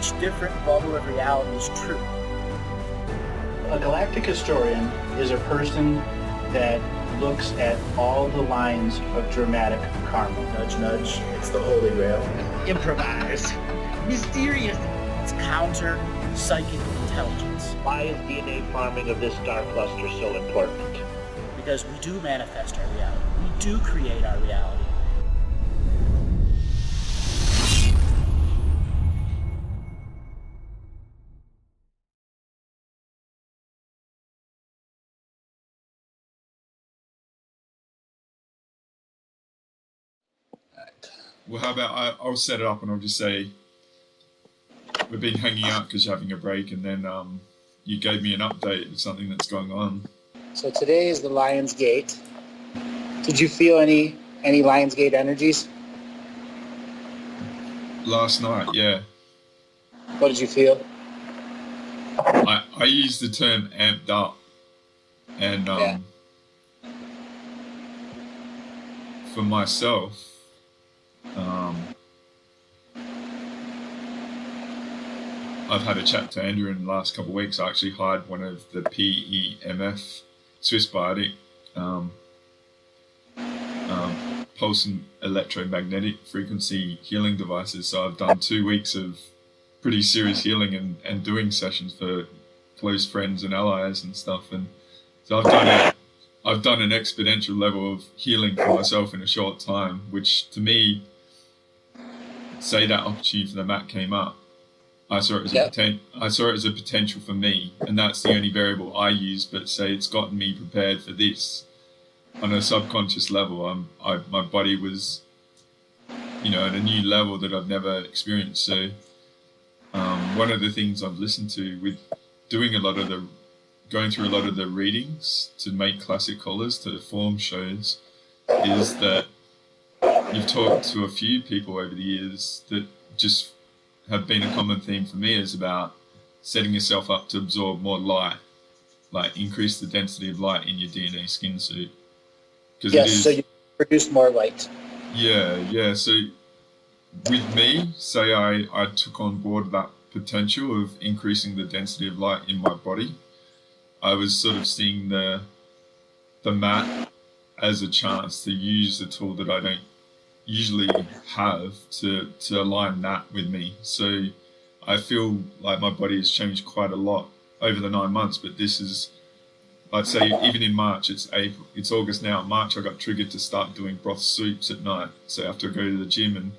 each different bubble of reality is true. A galactic historian is a person that looks at all the lines of dramatic karma. Nudge, nudge. It's the Holy Grail. Improvised. Mysterious. It's counter psychic intelligence. Why is DNA farming of this star cluster so important? Because we do manifest our reality. We do create our reality. Well, how about I'll set it up and I'll just say we've been hanging out because you're having a break, and then you gave me an update of something that's going on. So today is the Lion's Gate. Did you feel any Lion's Gate energies? Last night, yeah. What did you feel? I used the term amped up, and for myself, I've had a chat to Andrew in the last couple of weeks. I actually hired one of the PEMF Swiss Biotic pulse and electromagnetic frequency healing devices. So I've done 2 weeks of pretty serious healing and doing sessions for close friends and allies and stuff. And so I've done an exponential level of healing for myself in a short time, which to me, say that opportunity for the mat came up, I saw it as a potential for me, and that's the only variable I use. But say it's gotten me prepared for this on a subconscious level. My body was, at a new level that I've never experienced. So one of the things I've listened to with doing going through a lot of the readings to make classic callers to form shows is that you've talked to a few people over the years that just have been a common theme for me is about setting yourself up to absorb more light, like increase the density of light in your DNA skin suit. Yes, so you produce more light. Yeah. So with me, say I took on board that potential of increasing the density of light in my body, I was sort of seeing the mat as a chance to use a tool that I don't usually have to align that with me. So I feel like my body has changed quite a lot over the 9 months, but this is, I'd say even in March, it's August now. In March, I got triggered to start doing broth soups at night. So after I go to the gym and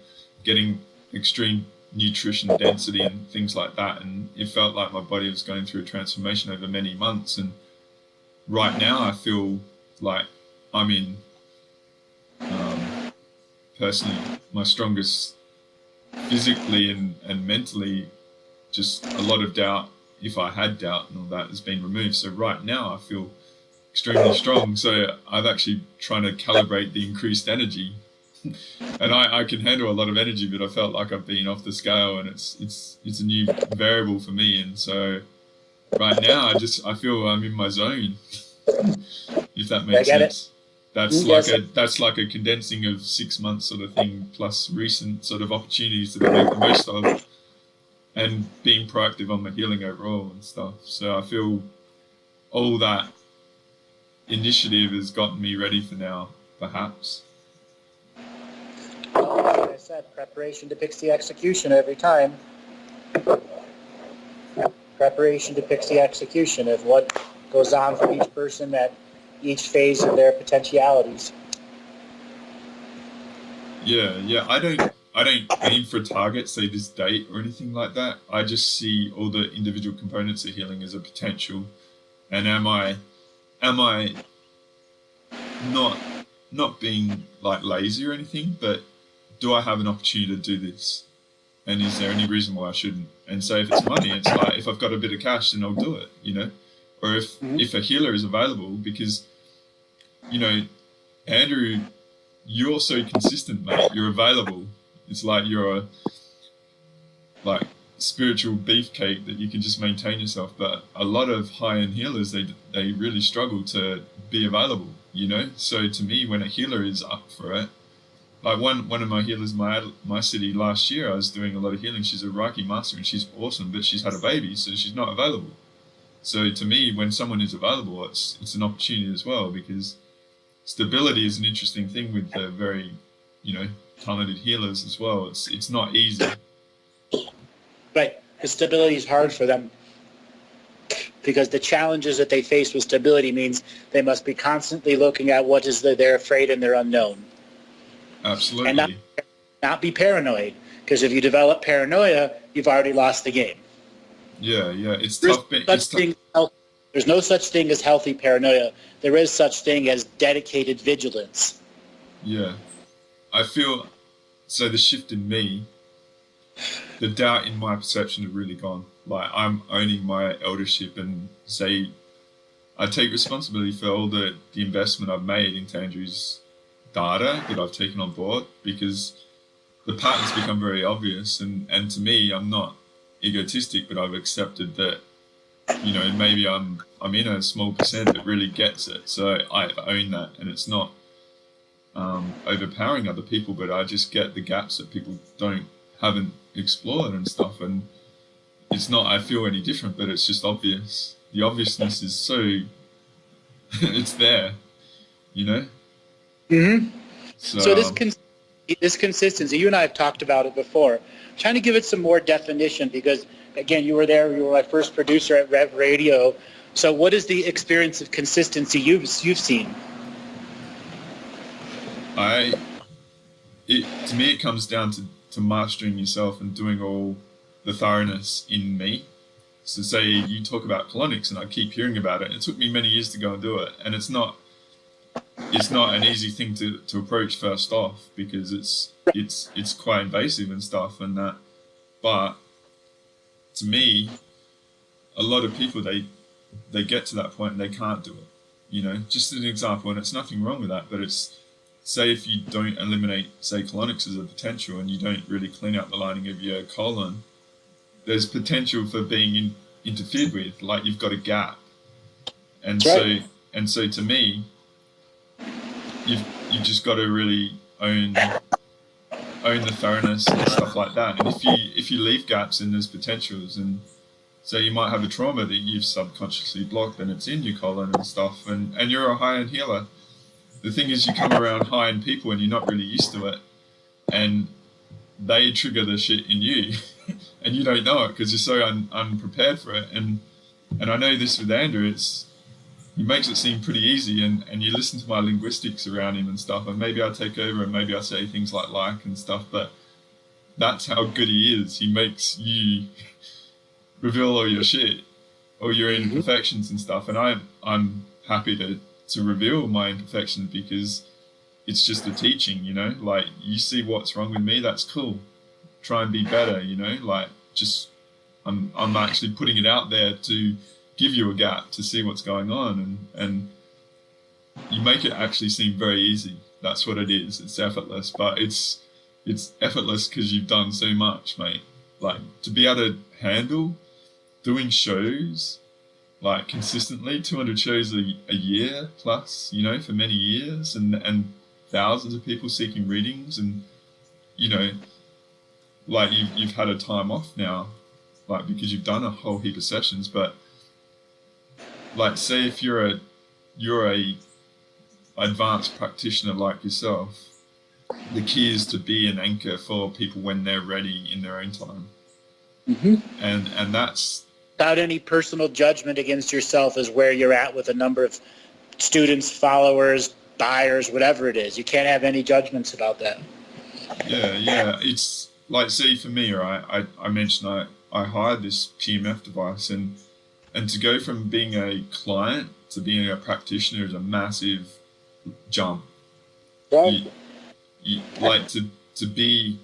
getting extreme nutrition density and things like that. And it felt like my body was going through a transformation over many months. And right now I feel like I'm in, personally, my strongest physically and mentally. Just a lot of doubt, if I had doubt and all that, has been removed. So right now I feel extremely strong. So I've actually trying to calibrate the increased energy. And I can handle a lot of energy, but I felt like I've been off the scale, and it's a new variable for me. And so right now I feel I'm in my zone, if that makes sense. That's like a condensing of 6 months sort of thing, plus recent sort of opportunities that I make the most of, and being proactive on my healing overall and stuff. So I feel all that initiative has gotten me ready for now, perhaps. Like I said, preparation depicts the execution every time. Preparation depicts the execution of what goes on for each person at each phase of their potentialities. Yeah. I don't aim for a target, say this date or anything like that. I just see all the individual components of healing as a potential. And am I not being like lazy or anything, but do I have an opportunity to do this? And is there any reason why I shouldn't? And so if it's money, it's like, if I've got a bit of cash, then I'll do it, Or if a healer is available, because, Andrew, you're so consistent, mate. You're available. It's like you're a spiritual beefcake that you can just maintain yourself. But a lot of high-end healers, they really struggle to be available, So to me, when a healer is up for it, like one of my healers in my city last year, I was doing a lot of healing. She's a Reiki master and she's awesome, but she's had a baby, so she's not available. So to me, when someone is available, it's an opportunity as well, because stability is an interesting thing with the very, talented healers as well. It's not easy. Right. The stability is hard for them because the challenges that they face with stability means they must be constantly looking at what is they're afraid and they're unknown. Absolutely. And not be paranoid, because if you develop paranoia, you've already lost the game. Yeah, it's tough. There's no such thing as healthy paranoia. There is such thing as dedicated vigilance. Yeah. I feel, so the shift in me, the doubt in my perception have really gone. Like, I'm owning my eldership and say, I take responsibility for all the investment I've made into Andrew's data that I've taken on board, because the patterns become very obvious. And to me, I'm not egotistic, but I've accepted that, maybe I'm in a small percent that really gets it. So I own that, and it's not overpowering other people, but I just get the gaps that people haven't explored and stuff. And it's not I feel any different, but it's just obvious. The obviousness is so it's there, Mm-hmm. So this consistency, you and I have talked about it before. I'm trying to give it some more definition because, again, you were my first producer at Rev Radio. So what is the experience of consistency you've seen? To me, it comes down to mastering yourself and doing all the thoroughness in me. So say you talk about colonics and I keep hearing about it. It took me many years to go and do it. And it's not an easy thing to approach first off, because it's quite invasive and stuff and that. But to me, a lot of people, they get to that point and they can't do it. Just as an example, and it's nothing wrong with that, but it's, say if you don't eliminate, say, colonics as a potential and you don't really clean out the lining of your colon, there's potential for being interfered with, like you've got a gap. And right. so to me, you've just got to really own the thoroughness and stuff like that. And if you leave gaps in those potentials, and so you might have a trauma that you've subconsciously blocked and it's in your colon and stuff, and you're a high-end healer. The thing is, you come around high-end people and you're not really used to it, and they trigger the shit in you and you don't know it because you're so unprepared for it. And I know this with Andrew, he makes it seem pretty easy, and you listen to my linguistics around him and stuff, and maybe I take over and maybe I say things like and stuff, but that's how good he is. He makes you reveal all your shit, all your imperfections and stuff, and I'm happy to reveal my imperfections, because it's just a teaching, like, you see what's wrong with me, that's cool, try and be better, like, just I'm actually putting it out there to give you a gap to see what's going on, and you make it actually seem very easy. That's what it is. It's effortless, but it's effortless because you've done so much, mate. Like, to be able to handle doing shows like consistently, 200 shows a year plus, for many years, and thousands of people seeking readings, and like you've had a time off now, like, because you've done a whole heap of sessions. But like, say if you're a advanced practitioner like yourself, the key is to be an anchor for people when they're ready in their own time. Mm-hmm. And that's without any personal judgment against yourself, is where you're at with a number of students, followers, buyers, whatever it is. You can't have any judgments about that. Yeah. It's like, say for me, right, I mentioned I hired this PMF device, and to go from being a client to being a practitioner is a massive jump. Right. You like to be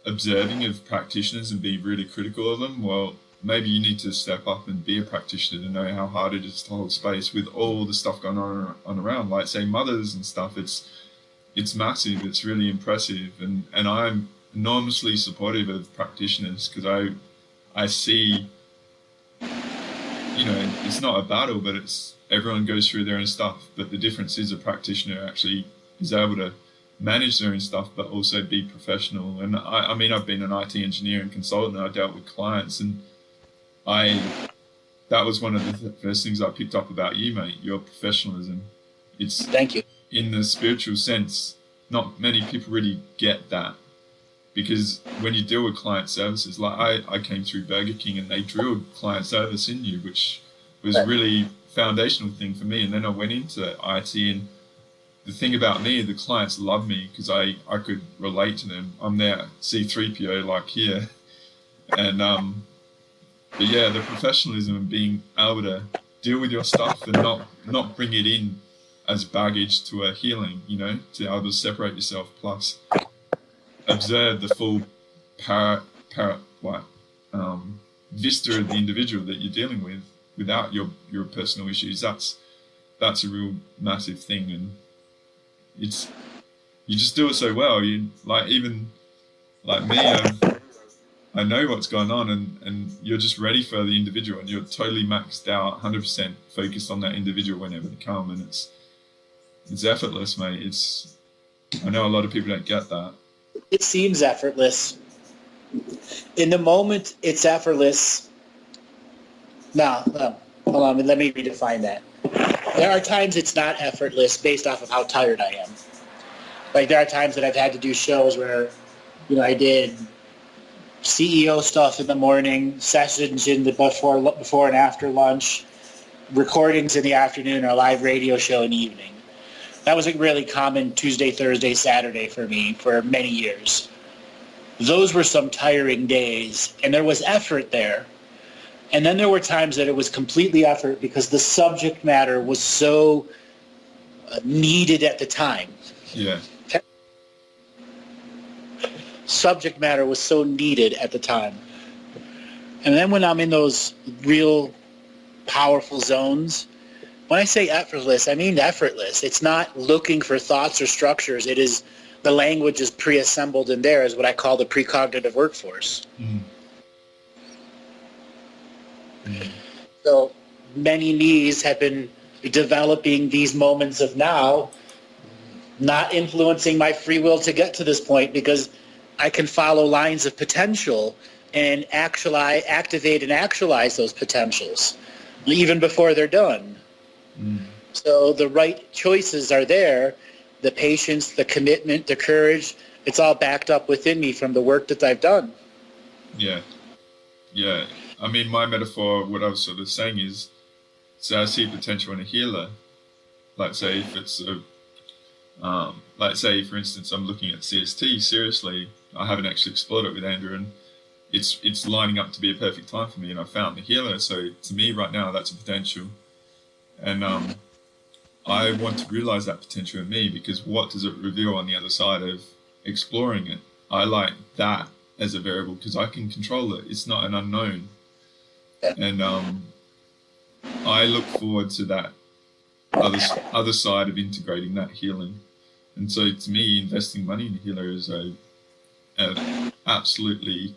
observing of practitioners and be really critical of them. Well, maybe you need to step up and be a practitioner to know how hard it is to hold space with all the stuff going on around. Like, say, mothers and stuff, it's massive, it's really impressive, and I'm enormously supportive of practitioners, because I see, it's not a battle, but everyone goes through their own stuff, but the difference is a practitioner actually is able to manage their own stuff, but also be professional. And I mean, I've been an IT engineer and consultant, and I dealt with clients, and that was one of the first things I picked up about you, mate, your professionalism. It's, thank you. In the spiritual sense, not many people really get that, because when you deal with client services, like I came through Burger King and they drilled client service in you, which was really foundational thing for me. And then I went into IT, and the thing about me, the clients love me because I could relate to them. I'm their C3PO, like here. And but yeah, the professionalism of being able to deal with your stuff and not bring it in as baggage to a healing, you know, to be able to separate yourself, plus observe the full vista of the individual that you're dealing with without your personal issues. That's a real massive thing, and you just do it so well. You even like me, I know what's going on, and you're just ready for the individual, and you're totally maxed out, 100% focused on that individual whenever they come, and it's effortless, mate. I know a lot of people don't get that. It seems effortless. In the moment, it's effortless. No, hold on, let me redefine that. There are times it's not effortless based off of how tired I am. Like, there are times that I've had to do shows where, you know, I did CEO stuff in the morning, sessions in the before and after lunch, recordings in the afternoon, or a live radio show in the evening. That was a really common Tuesday, Thursday, Saturday for me for many years. Those were some tiring days, and there was effort there. And then there were times that it was completely effort because the subject matter was so needed at the time. Yeah. Subject matter was so needed at the time. And then when I'm in those real powerful zones, when I say effortless, I mean effortless. It's not looking for thoughts or structures. It is, the language is pre-assembled in there, is what I call the precognitive workforce. Mm. Mm. So many me's have been developing these moments of now, not influencing my free will to get to this point, because I can follow lines of potential and activate and actualize those potentials even before they're done. Mm. So the right choices are there, the patience, the commitment, the courage, it's all backed up within me from the work that I've done. Yeah. Yeah. I mean, my metaphor, what I was sort of saying is, so I see potential in a healer. Like, say, if it's like, say, for instance, I'm looking at CST, seriously, I haven't actually explored it with Andrew, and it's lining up to be a perfect time for me, and I found the healer. So to me right now, that's a potential. And I want to realize that potential in me, because what does it reveal on the other side of exploring it? I like that as a variable because I can control it. It's not an unknown. And I look forward to that other side of integrating that healing. And so to me, investing money in a healer is a absolutely,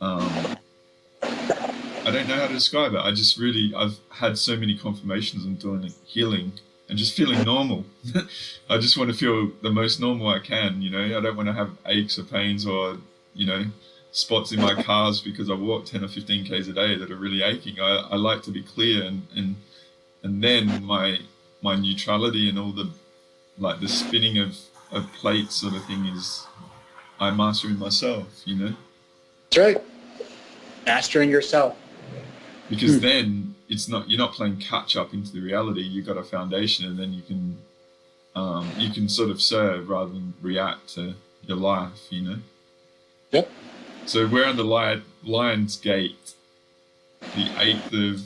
I don't know how to describe it. I've had so many confirmations on doing healing and just feeling normal. I just want to feel the most normal I can, you know. I don't want to have aches or pains or, you know, spots in my calves because I walk 10 or 15 Ks a day that are really aching. I like to be clear, and then my neutrality and all the, like, the spinning of plates sort of thing is I'm mastering myself, you know? That's right. Mastering yourself. Because then you're not playing catch up into the reality. You've got a foundation, and then you can sort of serve rather than react to your life, you know? Yep. So we're on the Lion's Gate, the 8th of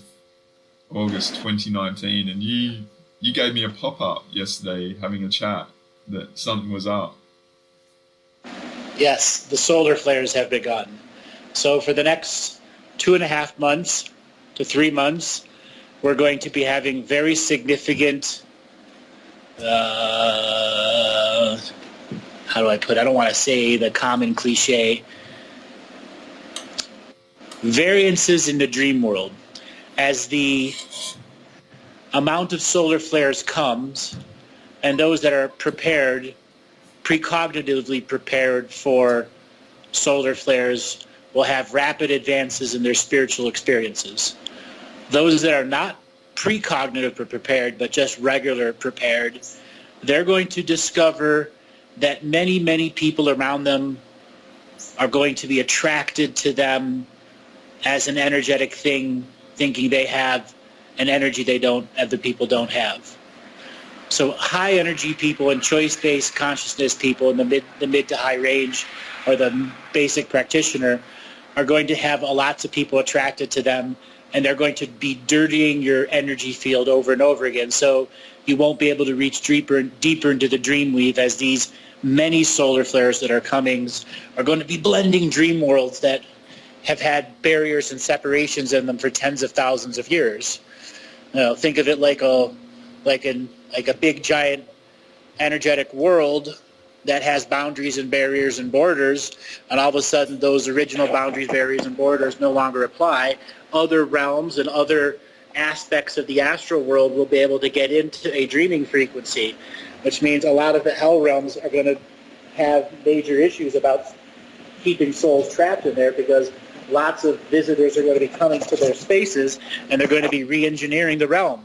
August 2019, and you gave me a pop-up yesterday having a chat that something was up. Yes, the solar flares have begun. So for the next 2.5 months to 3 months, we're going to be having very significant, how do I put it? I don't want to say the common cliche, variances in the dream world. As the amount of solar flares comes, and those that are prepared precognitively prepared for solar flares will have rapid advances in their spiritual experiences. Those that are not precognitive prepared, but just regular prepared, they're going to discover that many, many people around them are going to be attracted to them as an energetic thing, thinking they have an energy they don't, other people don't have. So high energy people and choice-based consciousness people in the mid to high range, or the basic practitioner, are going to have lots of people attracted to them, and they're going to be dirtying your energy field over and over again. So you won't be able to reach deeper into the dream weave, as these many solar flares that are coming are going to be blending dream worlds that have had barriers and separations in them for tens of thousands of years. Think of it like a big giant energetic world that has boundaries and barriers and borders, and all of a sudden those original boundaries, barriers, and borders no longer apply. Other realms and other aspects of the astral world will be able to get into a dreaming frequency, which means a lot of the hell realms are going to have major issues about keeping souls trapped in there, because lots of visitors are going to be coming to their spaces, and they're going to be re-engineering the realm.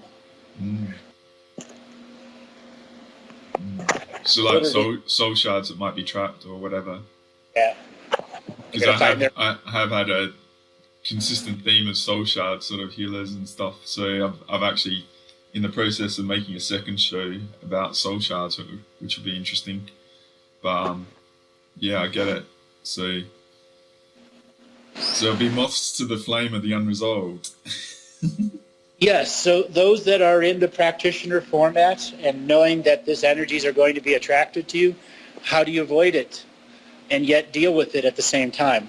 So like soul shards that might be trapped or whatever. Yeah. Because I have had a consistent theme of soul shard sort of healers and stuff. So I've actually in the process of making a second show about soul shards, which will be interesting. But yeah, I get it. So it'll be moths to the flame of the unresolved. Yes, so those that are in the practitioner format and knowing that these energies are going to be attracted to you, how do you avoid it and yet deal with it at the same time?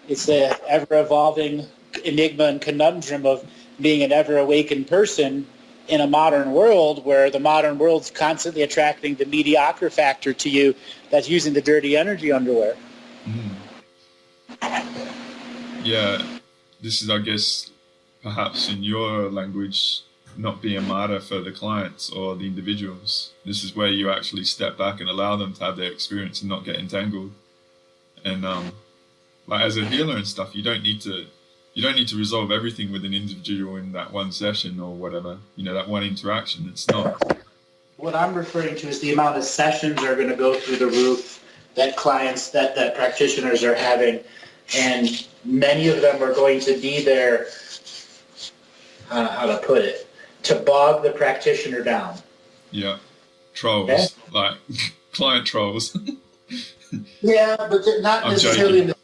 It's the ever-evolving enigma and conundrum of being an ever-awakened person in a modern world, where the modern world's constantly attracting the mediocre factor to you that's using the dirty energy underwear. Yeah, this is, I guess, perhaps in your language, not be a martyr for the clients or the individuals. This is where you actually step back and allow them to have their experience and not get entangled. And like as a healer and stuff, you don't need to resolve everything with an individual in that one session or whatever. That one interaction. It's not. What I'm referring to is the amount of sessions are going to go through the roof that clients, that practitioners are having, and many of them are going to be there. How to put it, to bog the practitioner down. Yeah, trolls, okay? Like client trolls. Yeah, but they're not necessarily in the.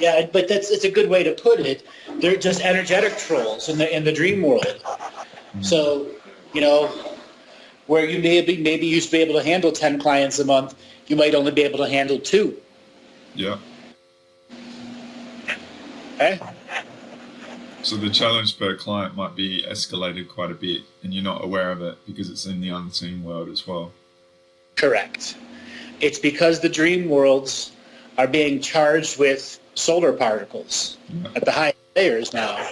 Yeah, but it's a good way to put it. They're just energetic trolls in the dream world. So, where you maybe used to be able to handle 10 clients a month, you might only be able to handle 2. Yeah. Okay. So the challenge per client might be escalated quite a bit, and you're not aware of it because it's in the unseen world as well. Correct. It's because the dream worlds are being charged with solar particles at the highest layers now.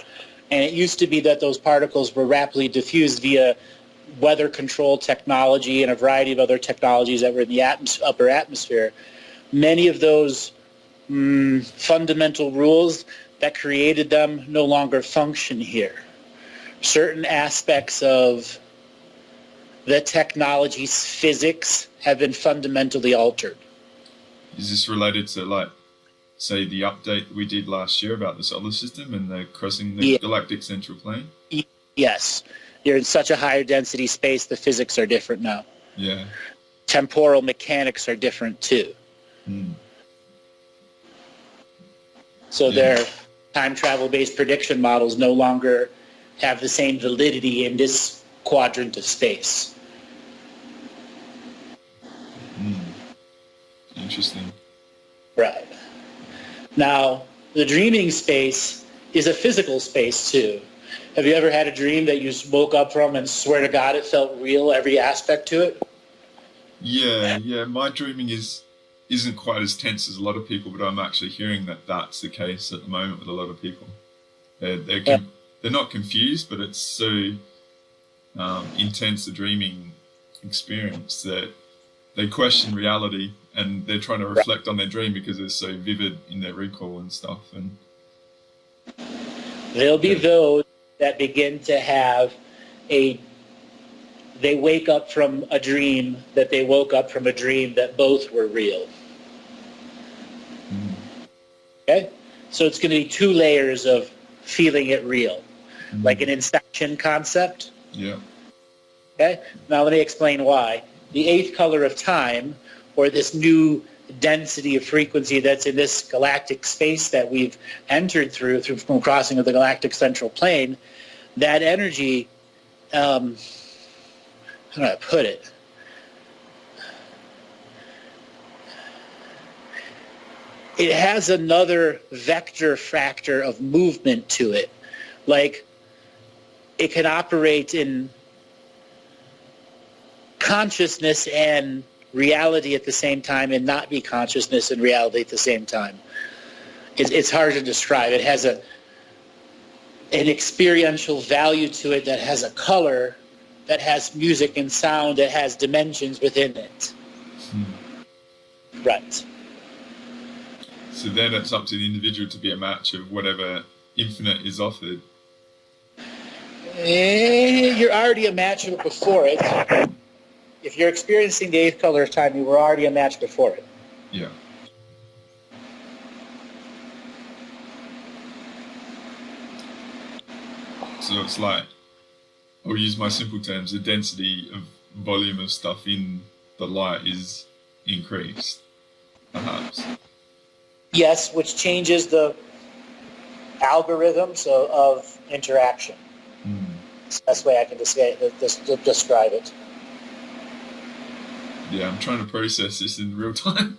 And it used to be that those particles were rapidly diffused via weather control technology and a variety of other technologies that were in the upper atmosphere. Many of those fundamental rules that created them no longer function here. Certain aspects of the technology's physics have been fundamentally altered. Is this related to, like, say, the update we did last year about the solar system and the crossing the galactic central plane? Yes. You're in such a higher density space, the physics are different now. Yeah. Temporal mechanics are different too. So their time travel-based prediction models no longer have the same validity in this quadrant of space. Interesting. Right. Now, the dreaming space is a physical space too. Have you ever had a dream that you woke up from and swear to God it felt real, every aspect to it? Yeah. My dreaming isn't quite as tense as a lot of people, but I'm actually hearing that that's the case at the moment with a lot of people. They're not confused, but it's so intense a dreaming experience that they question reality, and they're trying to reflect on their dream because it's so vivid in their recall and stuff. And there'll be those that begin to have they wake up from a dream that they woke up from a dream that both were real. Okay? So it's going to be two layers of feeling it real, like an inception concept. Yeah. Okay? Now let me explain why. The eighth color of time, or this new density of frequency that's in this galactic space that we've entered through from crossing of the galactic central plane, that energy, how do I put it? It has another vector factor of movement to it. Like, it can operate in consciousness and reality at the same time and not be consciousness and reality at the same time. It's hard to describe. It has an experiential value to it that has a color, that has music and sound, that has dimensions within it. Right. So then it's up to the individual to be a match of whatever infinite is offered. You're already a match of it before it. If you're experiencing the eighth color of time, you were already a match before it. Yeah. So it's like, I'll use my simple terms, the density of volume of stuff in the light is increased, perhaps. Yes, which changes the algorithms of interaction. It's the best way I can describe it. Yeah, I'm trying to process this in real time.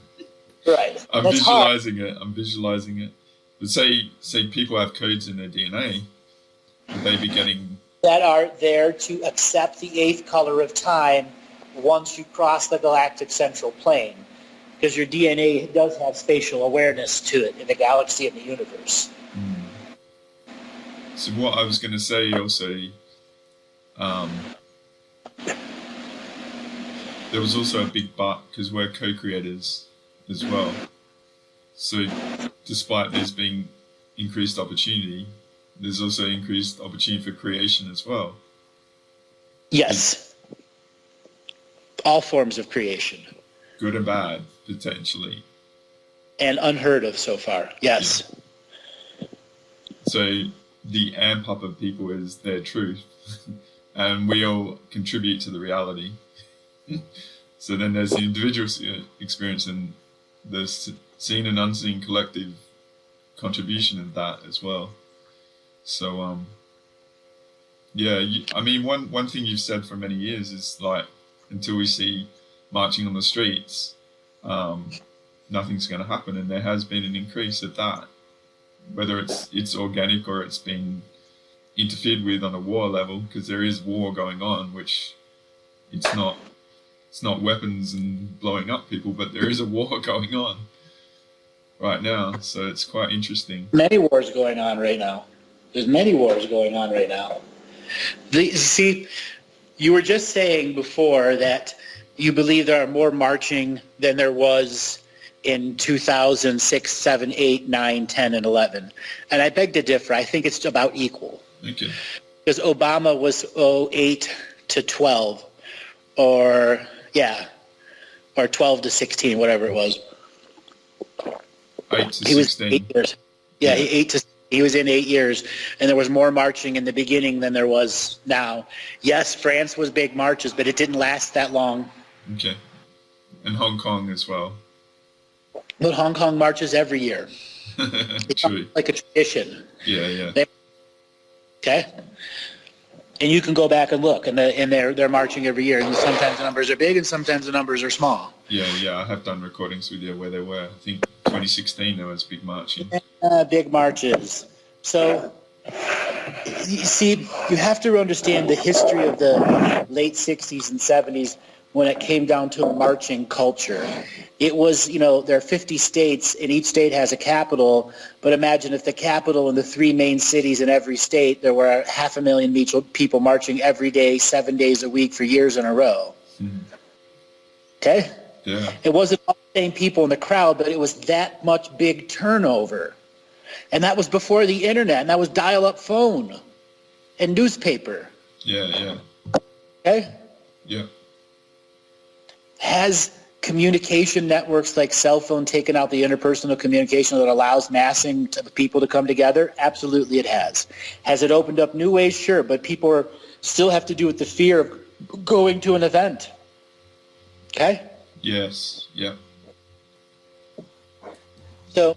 Right. I'm That's visualizing it. But say people have codes in their DNA, would they be getting... that are there to accept the eighth color of time once you cross the galactic central plane. Because your DNA does have spatial awareness to it in the galaxy and the universe. So what I was going to say also, there was also a big but, because we're co-creators as well. So despite there's being increased opportunity, there's also increased opportunity for creation as well. Yes. All forms of creation. Good and bad, potentially. And unheard of so far, yes. Yeah. So the amp up of people is their truth, and we all contribute to the reality. So then there's the individual experience and the seen and unseen collective contribution of that as well. So, yeah, I mean, one thing you've said for many years is like, until we see marching on the streets, nothing's going to happen, and there has been an increase of that, whether it's organic or it's been interfered with on a war level, because there is war going on, which it's not weapons and blowing up people, but there is a war going on right now, so it's quite interesting. Many wars going on right now. There's many wars going on right now. See, you were just saying before that you believe there are more marching than there was in 2006, 7, 8, 9, 10, and 11. And I beg to differ. I think it's about equal. Okay. Because Obama was 08 to 12, or 12 to 16, whatever it was. 8 to 16. He was 8 years. Yeah, he was in 8 years, and there was more marching in the beginning than there was now. Yes, France was big marches, but it didn't last that long. Okay. And Hong Kong as well. But Hong Kong marches every year. True. Like a tradition. Yeah. Okay? And you can go back and look, and they're marching every year, and sometimes the numbers are big and sometimes the numbers are small. Yeah, I have done recordings with you where they were. I think 2016 there was big marching. Big marches. So, you see, you have to understand the history of the late 60s and 70s when it came down to marching culture. It was, there are 50 states, and each state has a capital, but imagine if the capital and the three main cities in every state, there were 500,000 people marching every day, 7 days a week for years in a row. Okay? Yeah. It wasn't all the same people in the crowd, but it was that much big turnover. And that was before the internet, and that was dial-up phone and newspaper. Yeah. Okay? Yeah. Has communication networks like cell phone taken out the interpersonal communication that allows massing to the people to come together? Absolutely it has. Has it opened up new ways? Sure, but people still have to do with the fear of going to an event. Okay? Yes. Yeah. So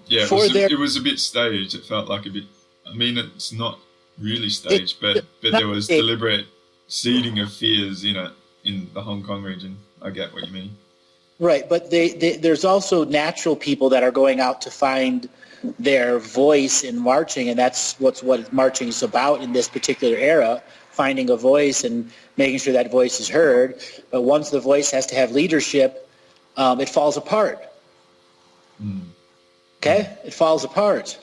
yeah, it was a bit staged. It felt like a bit. I mean, it's not really staged, but there was deliberate seeding of fears in it in the Hong Kong region. I get what you mean. Right, but there's also natural people that are going out to find their voice in marching, and that's what marching is about in this particular era, finding a voice and making sure that voice is heard. But once the voice has to have leadership, it falls apart. Okay? It falls apart.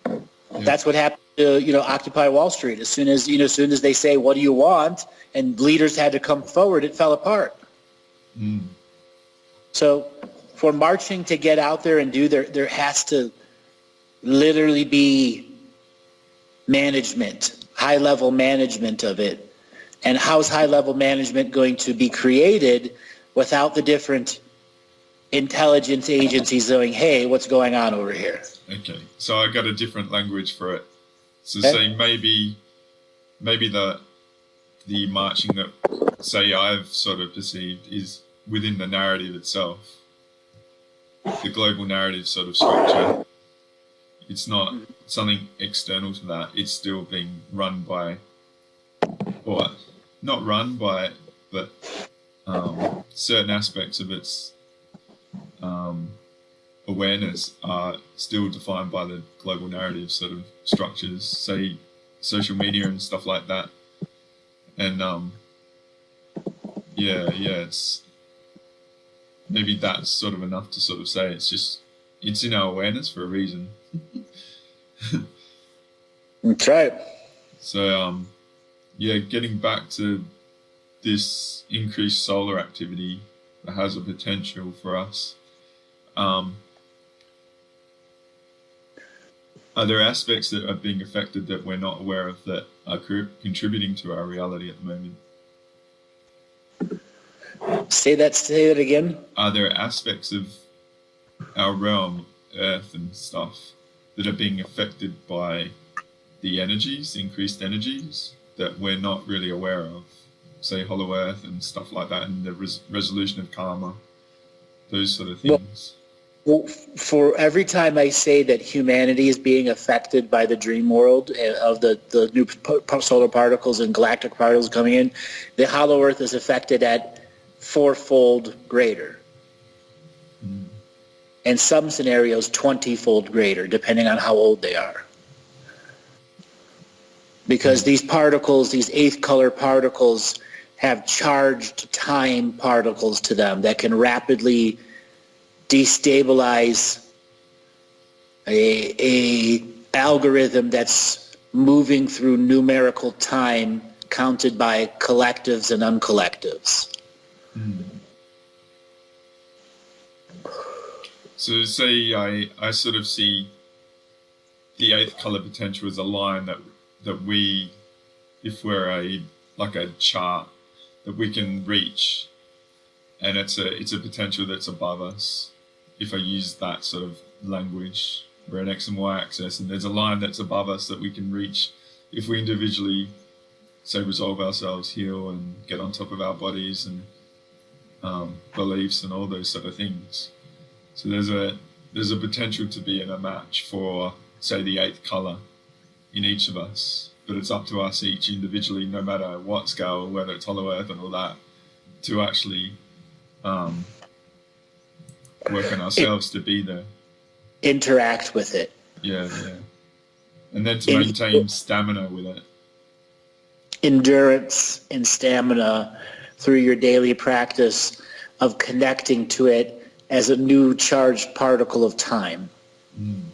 Yeah. That's what happened to, Occupy Wall Street. As soon as they say, what do you want? And leaders had to come forward, it fell apart. So for marching to get out there and there has to literally be management, high-level management of it. And how's high-level management going to be created without the different intelligence agencies going, hey, what's going on over here? Okay, so I got a different language for it. So say maybe the marching that, say, I've sort of perceived is within the narrative itself, the global narrative sort of structure. It's not something external to that. It's still being run by, or not run by, but certain aspects of its awareness are still defined by the global narrative sort of structures, say social media and stuff like that. And it's maybe that's sort of enough to sort of say it's in our awareness for a reason. That's right. So getting back to this increased solar activity that has a potential for us. Are there aspects that are being affected that we're not aware of that are contributing to our reality at the moment? Say that again. Are there aspects of our realm, Earth and stuff, that are being affected by the increased energies that we're not really aware of? Say Hollow Earth and stuff like that, and the resolution of karma, those sort of things. Well, for every time I say that humanity is being affected by the dream world of the new solar particles and galactic particles coming in, the Hollow Earth is affected at fourfold greater. And some scenarios 20-fold greater, depending on how old they are. Because these particles, these eighth color particles, have charged time particles to them that can rapidly destabilize a algorithm that's moving through numerical time counted by collectives and uncollectives. So say I sort of see the eighth color potential as a line that we, if we're a chart that we can reach, and it's a potential that's above us. If I use that sort of language, we're an X and Y axis, and there's a line that's above us that we can reach if we individually, say, resolve ourselves, heal, and get on top of our bodies and beliefs and all those sort of things. So there's a potential to be in a match for, say, the eighth color in each of us, but it's up to us each individually, no matter what scale, whether it's Hollow Earth and all that, to actually work on ourselves to be there. Interact with it. Yeah. And then to maintain stamina with it. Endurance and stamina through your daily practice of connecting to it as a new charged particle of time. And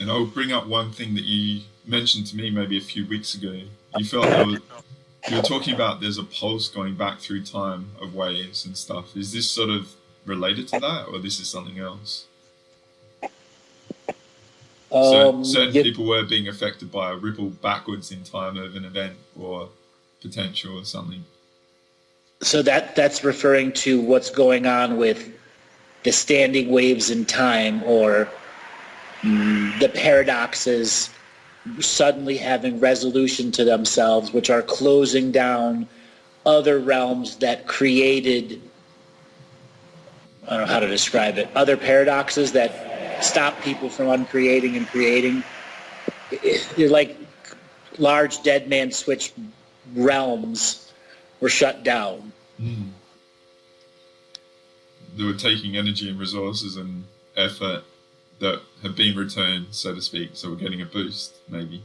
I'll bring up one thing that you mentioned to me maybe a few weeks ago. You felt You're talking about there's a pulse going back through time of waves and stuff. Is this sort of related to that, or this is something else? So certain people were being affected by a ripple backwards in time of an event or potential or something. So that's referring to what's going on with the standing waves in time, or the paradoxes suddenly having resolution to themselves, which are closing down other realms that created, I don't know how to describe it, other paradoxes that stop people from uncreating and creating. They're like large dead man switch realms were shut down. Mm. They were taking energy and resources and effort that have been returned, so to speak, so we're getting a boost, maybe.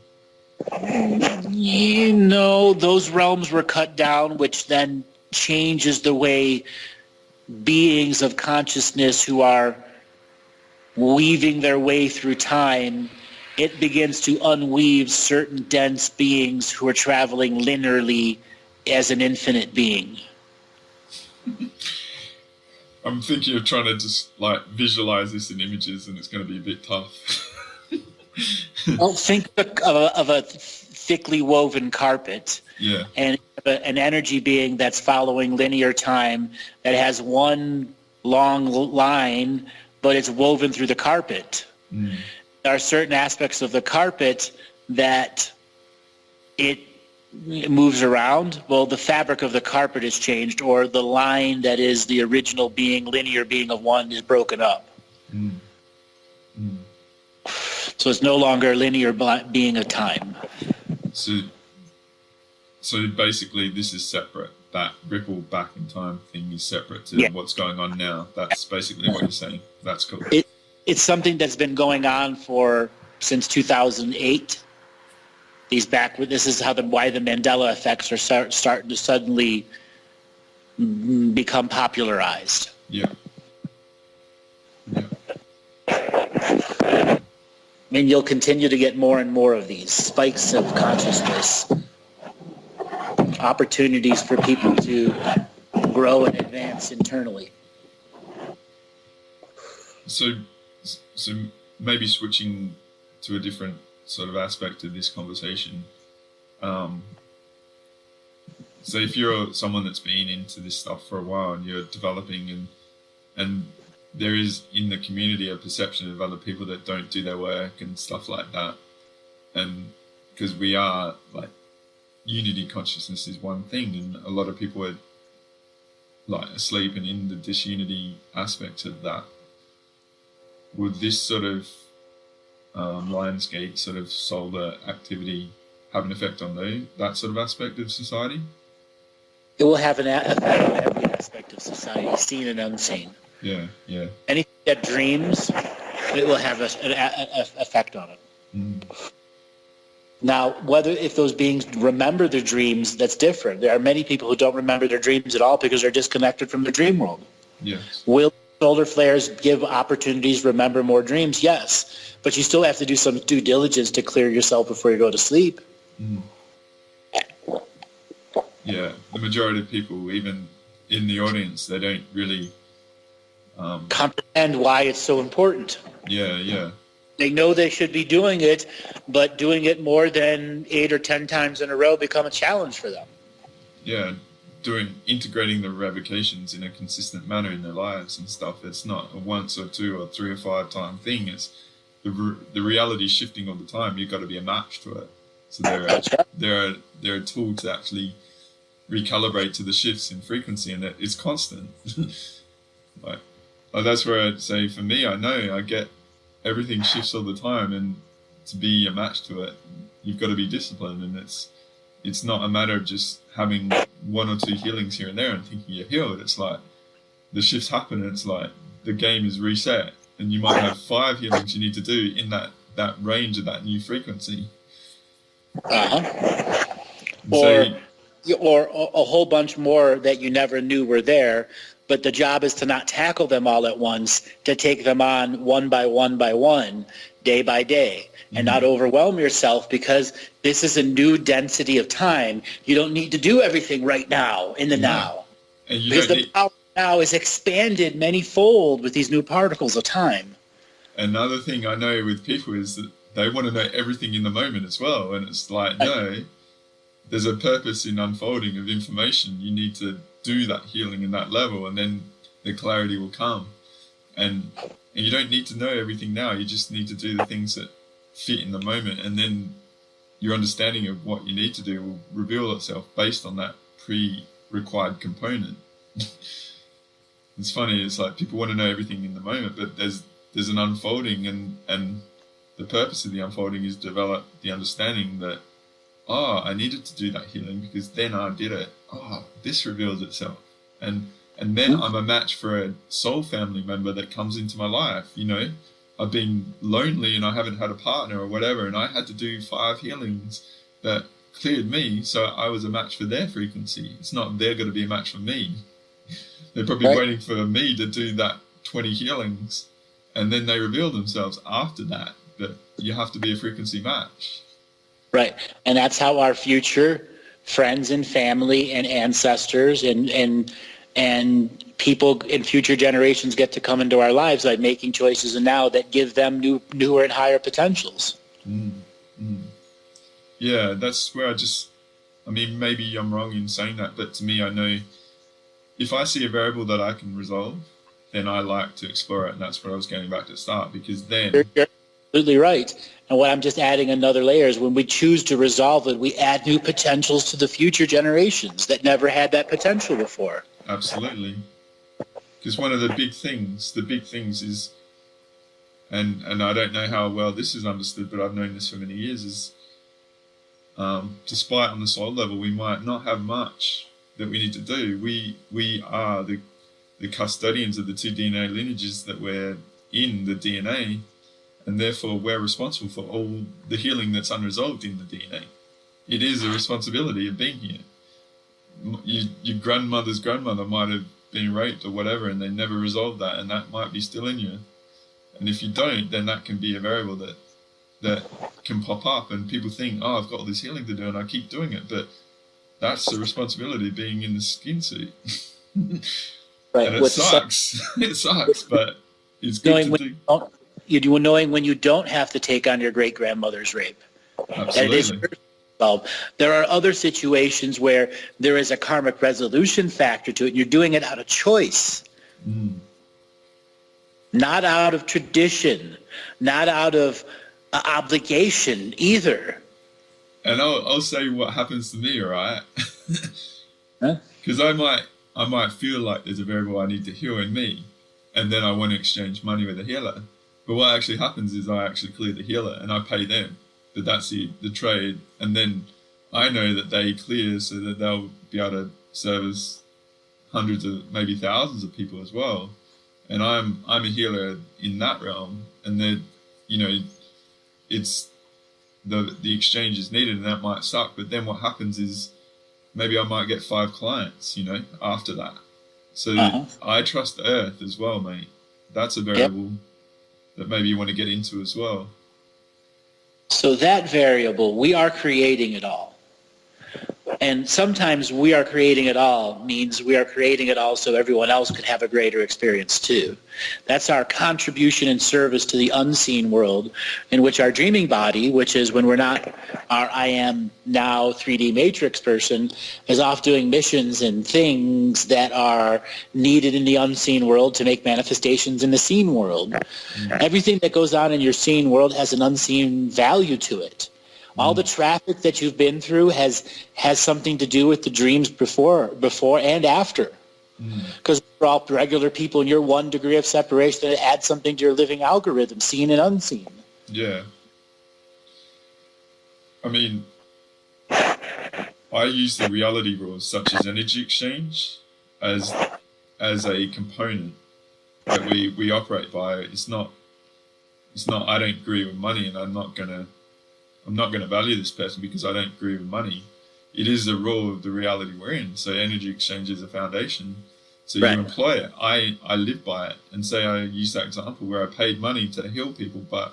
You know, those realms were cut down, which then changes the way beings of consciousness who are weaving their way through time, it begins to unweave certain dense beings who are traveling linearly as an infinite being. I'm thinking of trying to just like visualize this in images, and it's going to be a bit tough. Well, think of a thickly woven carpet, yeah, and an energy being that's following linear time that has one long line, but it's woven through the carpet. Mm. There are certain aspects of the carpet that it moves around. Well, the fabric of the carpet is changed, or the line that is the original being, linear being of one, is broken up. Mm. Mm. So it's no longer a linear being of time. So basically this is separate. That ripple back in time thing is separate to what's going on now. That's basically what you're saying. That's cool. It's something that's been going on since 2008. This is why the Mandela effects are starting to suddenly become popularized. Yeah. Yeah. I mean, you'll continue to get more and more of these spikes of consciousness, opportunities for people to grow and advance internally. So maybe switching to a different sort of aspect of this conversation. So if you're someone that's been into this stuff for a while and you're developing and there is in the community a perception of other people that don't do their work and stuff like that, and because we are like unity consciousness is one thing, and a lot of people are like asleep and in the disunity aspect of that. Would this sort of Lionsgate sort of solar activity have an effect on that sort of aspect of society? It will have an effect on every aspect of society, seen and unseen. Yeah, yeah. Anything that dreams, it will have an effect on it. Mm. Now, if those beings remember their dreams, that's different. There are many people who don't remember their dreams at all because they're disconnected from the dream world. Yes. Will solar flares give opportunities to remember more dreams? Yes. But you still have to do some due diligence to clear yourself before you go to sleep. Mm. Yeah, the majority of people, even in the audience, they don't really comprehend why it's so important. Yeah, yeah. They know they should be doing it, but doing it more than 8 or 10 times in a row become a challenge for them. Yeah, integrating the revocations in a consistent manner in their lives and stuff. It's not a once or two or 3 or 5 time thing. It's the reality shifting all the time. You've got to be a match to it. So they're a tool to actually recalibrate to the shifts in frequency, and it's constant. like that's where I'd say for me, I know I get everything shifts all the time, and to be a match to it, you've got to be disciplined, and it's not a matter of just having 1 or 2 healings here and there and thinking you're healed. It's like the shifts happen, and it's like the game is reset, and you might have 5 healings you need to do in that range of that new frequency. Uh-huh. So or a whole bunch more that you never knew were there. But the job is to not tackle them all at once, to take them on one by one, day by day, and not overwhelm yourself, because this is a new density of time. You don't need to do everything right now in the now. And you Because don't the need, power now is expanded many-fold with these new particles of time. another thing I know with people is that they want to know everything in the moment as well. And it's like, no, there's a purpose in unfolding of information. You need to do that healing in that level, and then the clarity will come. And you don't need to know everything now. You just need to do the things that fit in the moment, and then your understanding of what you need to do will reveal itself based on that pre-required component. It's funny, it's like people want to know everything in the moment, but there's an unfolding, and the purpose of the unfolding is develop the understanding that, I needed to do that healing because then I did it. This reveals itself. And then I'm a match for a soul family member that comes into my life. You know, I've been lonely and I haven't had a partner or whatever, and I had to do 5 healings that cleared me, so I was a match for their frequency. It's not they're going to be a match for me. They're probably waiting for me to do that 20 healings, and then they reveal themselves after that. But you have to be a frequency match. Right. And that's how our future friends and family and ancestors and people in future generations get to come into our lives by making choices and now that give them newer and higher potentials. Yeah, that's where maybe I'm wrong in saying that, but to me, I know if I see a variable that I can resolve, then I like to explore it, and that's where I was going back to start, because then... You're absolutely right. And what I'm just adding another layer is when we choose to resolve it, we add new potentials to the future generations that never had that potential before. Absolutely. Because one of the big things is, and I don't know how well this is understood, but I've known this for many years, is despite on the soul level, we might not have much that we need to do. We are the custodians of the 2 DNA lineages that we're in the DNA, and therefore we're responsible for all the healing that's unresolved in the DNA. It is a responsibility of being here. Your grandmother's grandmother might have been raped or whatever, and they never resolved that, and that might be still in you. And if you don't, then that can be a variable that can pop up, and people think, I've got all this healing to do, and I keep doing it, but that's the responsibility of being in the skin suit. Right. And it sucks. It sucks, but it's good to do. You're knowing when you don't have to take on your great-grandmother's rape. Absolutely. There are other situations where there is a karmic resolution factor to it, and you're doing it out of choice. Not out of tradition, not out of obligation either. And I'll say what happens to me, all right? Huh? Because I might feel like there's a variable I need to heal in me, and then I want to exchange money with a healer. But what actually happens is I actually clear the healer and I pay them. But that's the trade. And then I know that they clear so that they'll be able to service hundreds of, maybe thousands of people as well. And I'm a healer in that realm. And then, it's the exchange is needed, and that might suck. But then what happens is maybe I might get 5 clients, after that. So I trust the earth as well, mate. That's a variable that maybe you want to get into as well. So that variable, we are creating it all. And sometimes we are creating it all means we are creating it all so everyone else could have a greater experience too. That's our contribution and service to the unseen world, in which our dreaming body, which is when we're not our I am now 3D matrix person, is off doing missions and things that are needed in the unseen world to make manifestations in the seen world. Everything that goes on in your seen world has an unseen value to it. All the traffic that you've been through has something to do with the dreams before and after. Because we're all regular people, and you're 1 degree of separation that adds something to your living algorithm, seen and unseen. Yeah. I mean, I use the reality rules, such as energy exchange, as a component that we operate by. It's not I don't agree with money, and I'm not gonna value this person because I don't agree with money. it is the rule of the reality we're in. So energy exchange is a foundation. So Right. you employ it. I live by it. And say I use that example where I paid money to heal people, but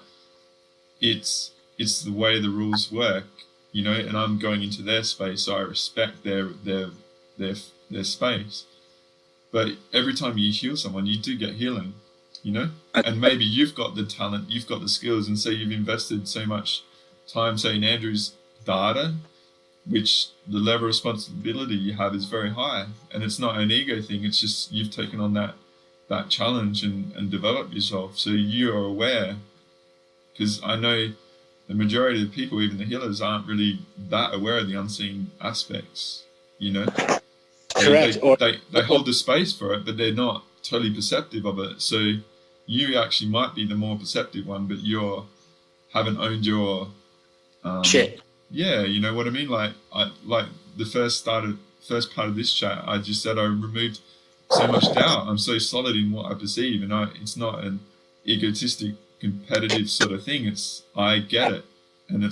it's the way the rules work, you know, and I'm going into their space, so I respect their space. But every time you heal someone, you do get healing, you know? And maybe you've got the talent, you've got the skills, and say you've invested so much time, say in Andrew's data, which the level of responsibility you have is very high. And it's not an ego thing, it's just you've taken on that challenge and developed yourself. So you are aware, because I know the majority of people, even the healers, aren't really that aware of the unseen aspects, you know? Correct. They hold the space for it, but they're not totally perceptive of it. So you actually might be the more perceptive one, but haven't owned your shit. Yeah, you know what I mean? Like the first part of this chat, I just said I removed so much doubt. I'm so solid in what I perceive, and it's not an egotistic, competitive sort of thing. It's I get it, and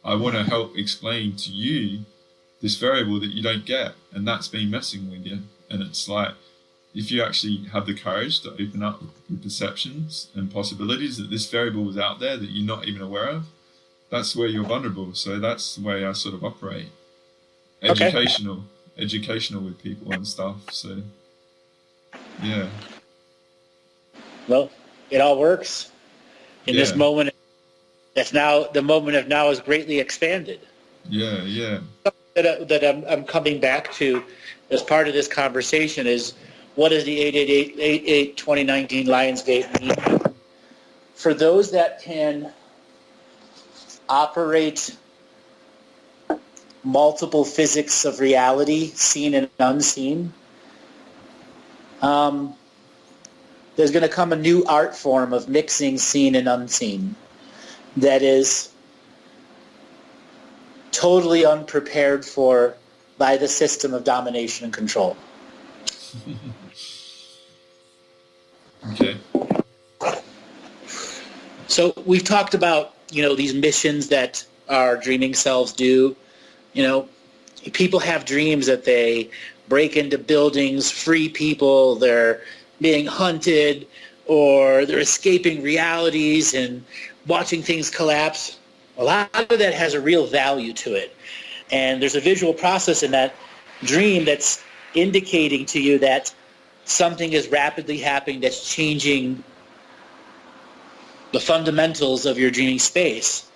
I want to help explain to you this variable that you don't get, and that's been messing with you. And it's like, if you actually have the courage to open up your perceptions and possibilities that this variable is out there that you're not even aware of, that's where you're vulnerable. So that's the way I sort of operate. Educational with people and stuff. So yeah. Well, it all works in this moment. The moment of now is greatly expanded. Yeah. That I'm coming back to as part of this conversation is, what does the 8/8/2019 Lionsgate mean? For those that can operate multiple physics of reality, seen and unseen, there's going to come a new art form of mixing seen and unseen that is totally unprepared for by the system of domination and control. Okay. So we've talked about, these missions that our dreaming selves do. People have dreams that they break into buildings, free people, they're being hunted, or they're escaping realities and watching things collapse. A lot of that has a real value to it. And there's a visual process in that dream that's indicating to you that something is rapidly happening that's changing the fundamentals of your dreaming space,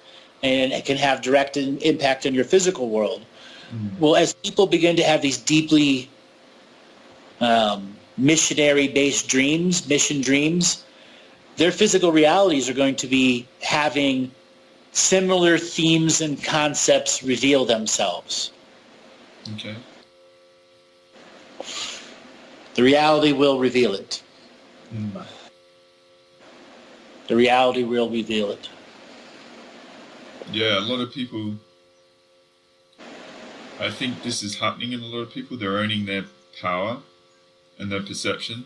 and it can have direct impact on your physical world. Well, as people begin to have these deeply missionary-based dreams, mission dreams, their physical realities are going to be having similar themes and concepts reveal themselves. Okay. The reality will reveal it. The reality will reveal it. Yeah, a lot of people, I think this is happening in a lot of people. They're owning their power and their perception.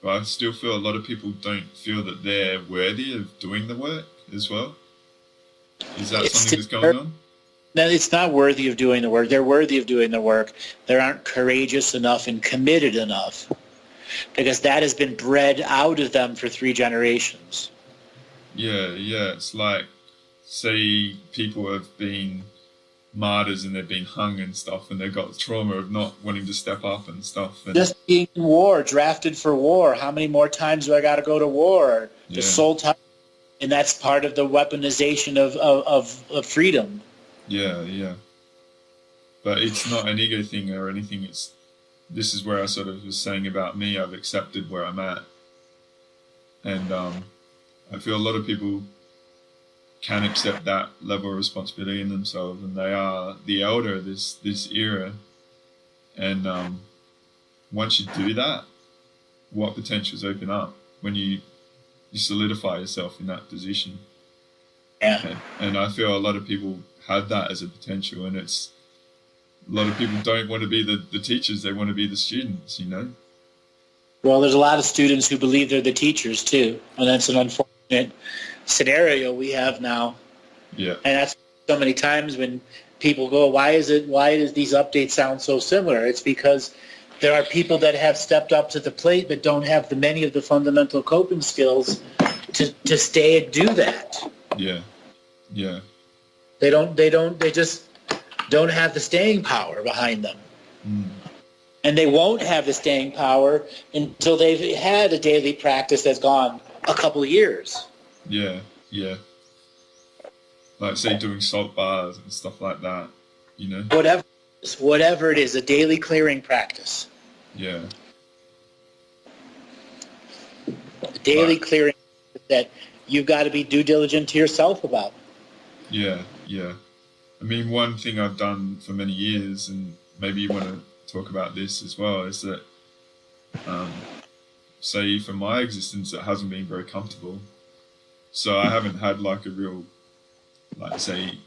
But I still feel a lot of people don't feel that they're worthy of doing the work as well. Is that something that's going on? No, it's not worthy of doing the work. They're worthy of doing the work. They aren't courageous enough and committed enough, because that has been bred out of them for 3 generations. Yeah. It's like, say people have been martyrs and they've been hung and stuff, and they've got the trauma of not wanting to step up and stuff. And just being in war, drafted for war. How many more times do I got to go to war? The soul time. And that's part of the weaponization of freedom. Yeah. But it's not an ego thing or anything. This is where I sort of was saying about me. I've accepted where I'm at. And I feel a lot of people can accept that level of responsibility in themselves, and they are the elder of this era. And once you do that, what potentials open up when you solidify yourself in that position. Yeah. And I feel a lot of people have that as a potential, and a lot of people don't want to be the teachers, they want to be the students, Well, there's a lot of students who believe they're the teachers too, and that's an unfortunate scenario we have now. Yeah. And that's so many times when people go, why does these updates sound so similar? It's because there are people that have stepped up to the plate but don't have many of the fundamental coping skills to stay and do that. Yeah. They just don't have the staying power behind them. And they won't have the staying power until they've had a daily practice that's gone a couple of years. Yeah. Like, say, doing salt bars and stuff like that, you know? Whatever it is, a daily clearing practice. Yeah. A daily clearing that you've got to be due diligent to yourself about. Yeah. I mean, one thing I've done for many years, and maybe you want to talk about this as well, is that, say, for my existence, it hasn't been very comfortable. So I haven't had like a real, like, say,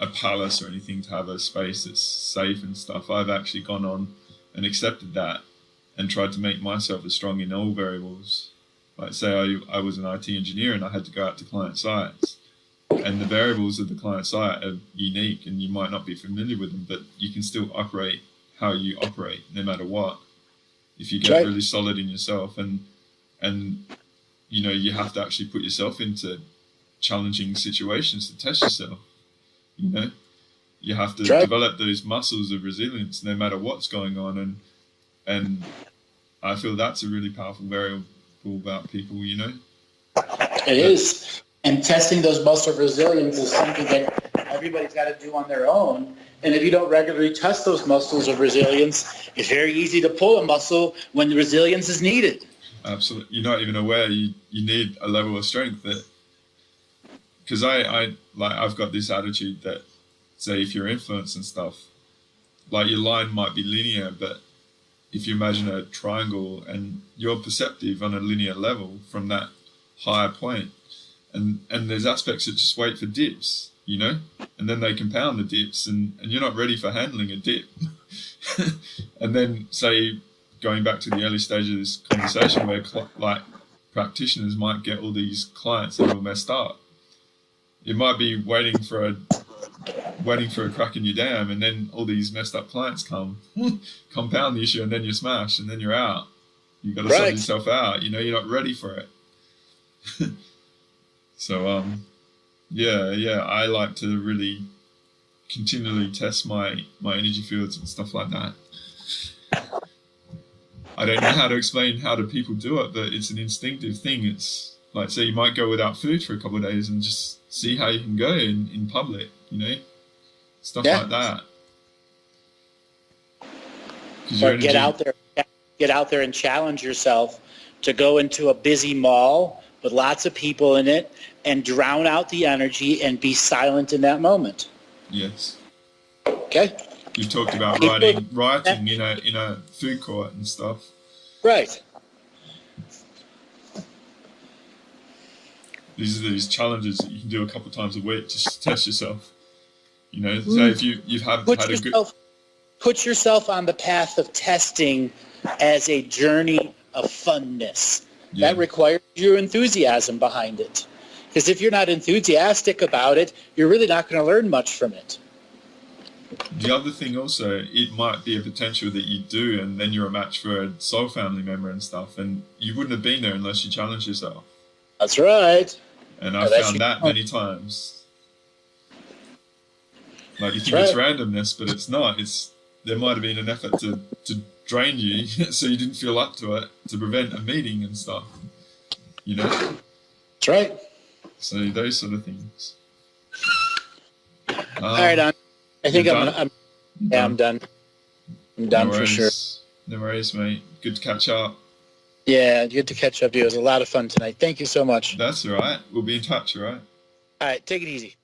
a palace or anything to have a space that's safe and stuff. I've actually gone on and accepted that and tried to make myself as strong in all variables. Like, say I was an IT engineer and I had to go out to client sites, and the variables of the client site are unique and you might not be familiar with them, but you can still operate how you operate no matter what, if you get really solid in yourself. And you know, you have to actually put yourself into challenging situations to test yourself. You know, you have to develop those muscles of resilience no matter what's going on, and I feel that's a really powerful variable about people, you know. It is. And testing those muscles of resilience is something that everybody's got to do on their own. And if you don't regularly test those muscles of resilience, it's very easy to pull a muscle when the resilience is needed. Absolutely. You're not even aware you need a level of strength that, because I've got this attitude that, say, if you're influenced and stuff, like, your line might be linear, but if you imagine a triangle and you're perceptive on a linear level from that higher point, and there's aspects that just wait for dips, you know, and then they compound the dips, and you're not ready for handling a dip. And then, say, going back to the early stage of this conversation where like practitioners might get all these clients that are all messed up. It might be waiting for a crack in your dam, and then all these messed up clients come, compound the issue, and then you smash, and then you're out. You've got to sort yourself out. You know, you're not ready for it. So, I like to really continually test my energy fields and stuff like that. I don't know how to explain how do people do it, but it's an instinctive thing. It's like, say, you might go without food for a couple of days and just see how you can go in public, you know, stuff like that. Or get out there and challenge yourself to go into a busy mall with lots of people in it and drown out the energy and be silent in that moment. Yes. Okay. You talked about writing in a food court and stuff. Right. These are these challenges that you can do a couple of times a week just to test yourself. You know, so if you've had a good... Put yourself on the path of testing as a journey of funness. Yeah. That requires your enthusiasm behind it. Because if you're not enthusiastic about it, you're really not going to learn much from it. The other thing also, it might be a potential that you do, and then you're a match for a soul family member and stuff, and you wouldn't have been there unless you challenged yourself. That's right. And I've found that many times. Like, you think it's randomness, but it's not. There might have been an effort to drain you so you didn't feel up to it, to prevent a meeting and stuff. You know? That's right. So those sort of things. All right, I think I'm done. I'm done for sure. No worries, mate. Good to catch up. Yeah, good to catch up, dude. It was a lot of fun tonight. Thank you so much. That's all right. We'll be in touch, all right? All right, take it easy.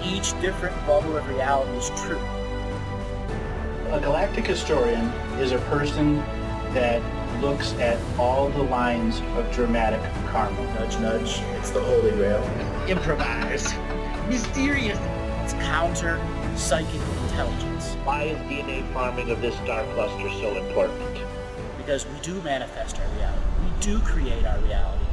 Each different bubble of reality is true. A galactic historian is a person that looks at all the lines of dramatic karma. Nudge, nudge, it's the Holy Grail. Improvise. Mysterious. It's counter psychic intelligence. Why is DNA farming of this star cluster so important? Because we do manifest our reality. We do create our reality.